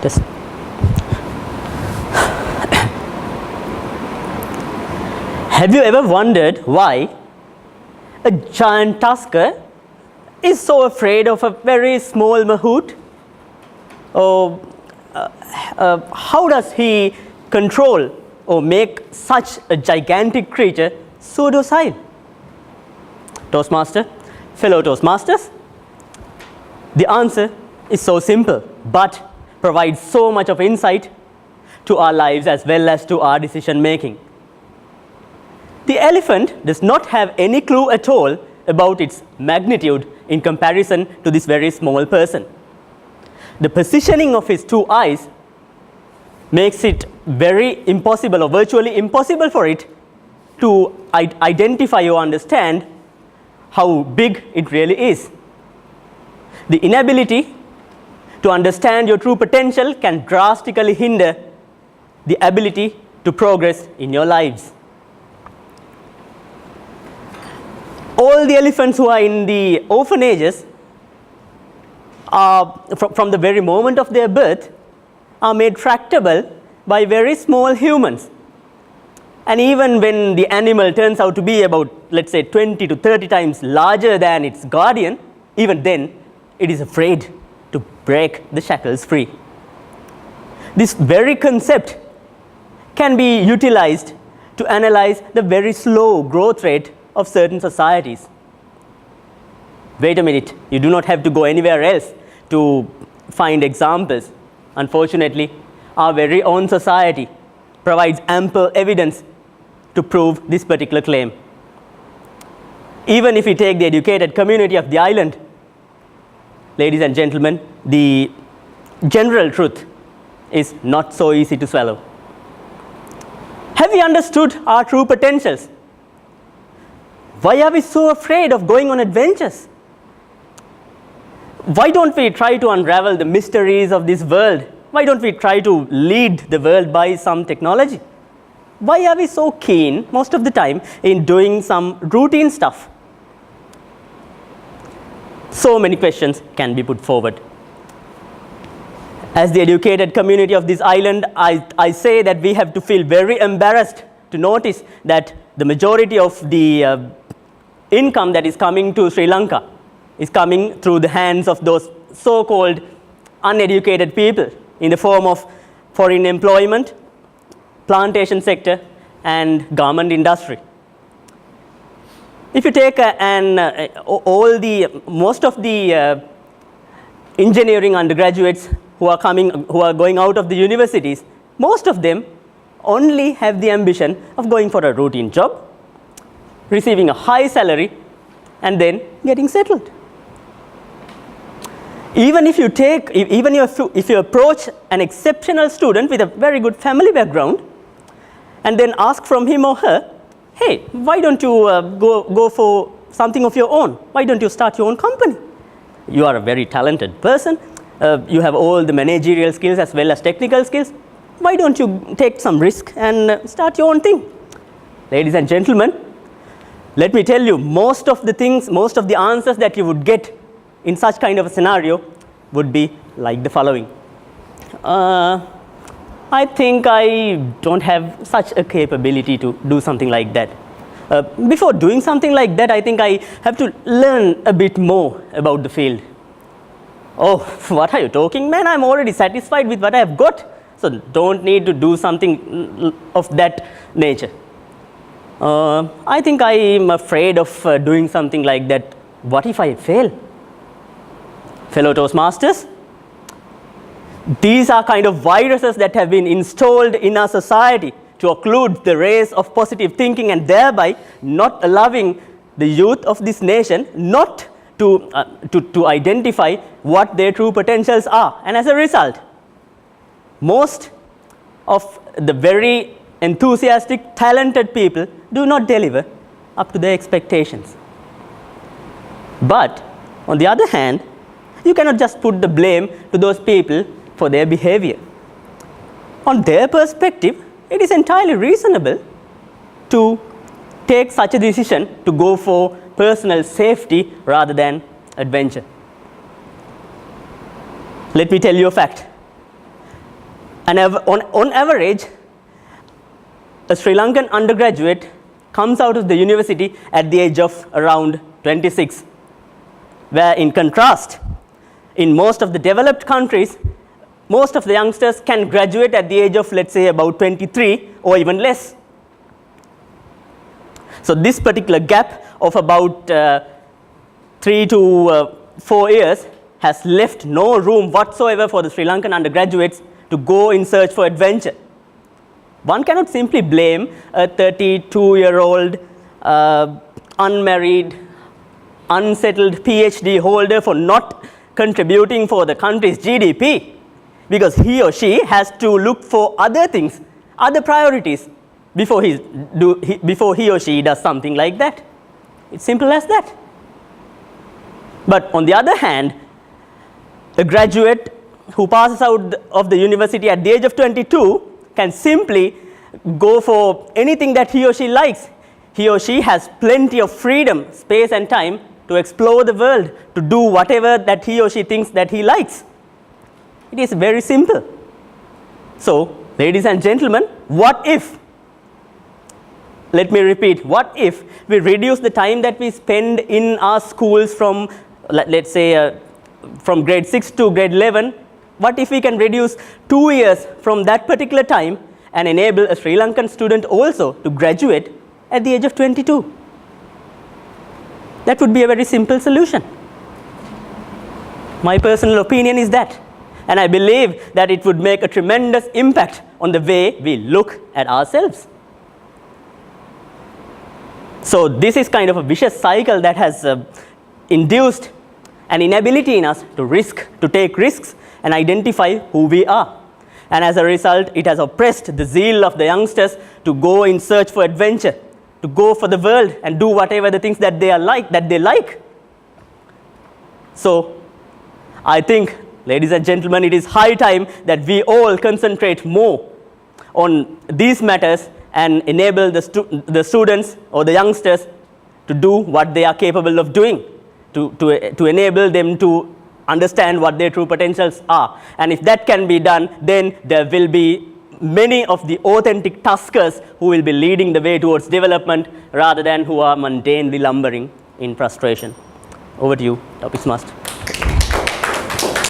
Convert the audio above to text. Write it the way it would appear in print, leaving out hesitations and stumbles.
Just have you ever wondered why a giant tusker is so afraid of a very small mahout? Or how does he control or make such a gigantic creature so docile? Toastmaster, fellow Toastmasters, the answer is so simple, but provides so much of insight to our lives as well as to our decision making. The elephant does not have any clue at all about its magnitude in comparison to this very small person. The positioning of his two eyes makes it very impossible or virtually impossible for it to identify or understand how big it really is. The inability to understand your true potential can drastically hinder the ability to progress in your lives. All the elephants who are in the orphanages are, from the very moment of their birth, are made tractable by very small humans. And even when the animal turns out to be about, let's say, 20 to 30 times larger than its guardian, even then it is afraid to break the shackles free. This very concept can be utilized to analyze the very slow growth rate of certain societies. Wait a minute, you do not have to go anywhere else to find examples. Unfortunately, our very own society provides ample evidence to prove this particular claim. Even if we take the educated community of the island, ladies and gentlemen, the general truth is not so easy to swallow. Have we understood our true potentials? Why are we so afraid of going on adventures? Why don't we try to unravel the mysteries of this world? Why don't we try to lead the world by some technology? Why are we so keen most of the time in doing some routine stuff? So many questions can be put forward. As the educated community of this island, I say that we have to feel very embarrassed to notice that the majority of the income that is coming to Sri Lanka is coming through the hands of those so-called uneducated people in the form of foreign employment, plantation sector, and garment industry. If you take most of the engineering undergraduates who are going out of the universities, most of them only have the ambition of going for a routine job, receiving a high salary, and then getting settled. Even if you approach an exceptional student with a very good family background and then ask from him or her, hey, why don't you go for something of your own? Why don't you start your own company? You are a very talented person. You have all the managerial skills as well as technical skills. Why don't you take some risk and start your own thing? Ladies and gentlemen, let me tell you, most of the answers that you would get in such kind of a scenario would be like the following. I think I don't have such a capability to do something like that. Before doing something like that, I think I have to learn a bit more about the field. Oh, what are you talking, man? I'm already satisfied with what I have got, so don't need to do something of that nature. I think I am afraid of doing something like that. What if I fail? Fellow Toastmasters, these are kind of viruses that have been installed in our society to occlude the rays of positive thinking and thereby not allowing the youth of this nation not to identify what their true potentials are. And as a result, most of the very enthusiastic, talented people do not deliver up to their expectations. But on the other hand, you cannot just put the blame to those people for their behavior. On their perspective, it is entirely reasonable to take such a decision to go for personal safety rather than adventure. Let me tell you a fact. And on average, a Sri Lankan undergraduate comes out of the university at the age of around 26, where in contrast, in most of the developed countries, most of the youngsters can graduate at the age of, let's say, about 23 or even less. So this particular gap of about 3 to 4 years has left no room whatsoever for the Sri Lankan undergraduates to go in search for adventure. One cannot simply blame a 32-year-old unmarried, unsettled PhD holder for not contributing for the country's GDP, because he or she has to look for other things, other priorities, before he or she does something like that. It's simple as that. But on the other hand, a graduate who passes out of the university at the age of 22 can simply go for anything that he or she likes. He or she has plenty of freedom, space and time to explore the world, to do whatever that he or she thinks that he likes. It is very simple. So, ladies and gentlemen, what if, let me repeat, what if we reduce the time that we spend in our schools from, let's say, from grade 6 to grade 11, what if we can reduce 2 years from that particular time and enable a Sri Lankan student also to graduate at the age of 22? That would be a very simple solution. My personal opinion is that. And I believe that it would make a tremendous impact on the way we look at ourselves. So this is kind of a vicious cycle that has induced an inability in us to take risks and identify who we are. And as a result, it has oppressed the zeal of the youngsters to go in search for adventure, to go for the world and do whatever the things that they like. So I think, ladies and gentlemen, it is high time that we all concentrate more on these matters and enable the students or the youngsters to do what they are capable of doing, to enable them to understand what their true potentials are. And if that can be done, then there will be many of the authentic tuskers who will be leading the way towards development rather than who are mundanely lumbering in frustration. Over to you, Topics Master.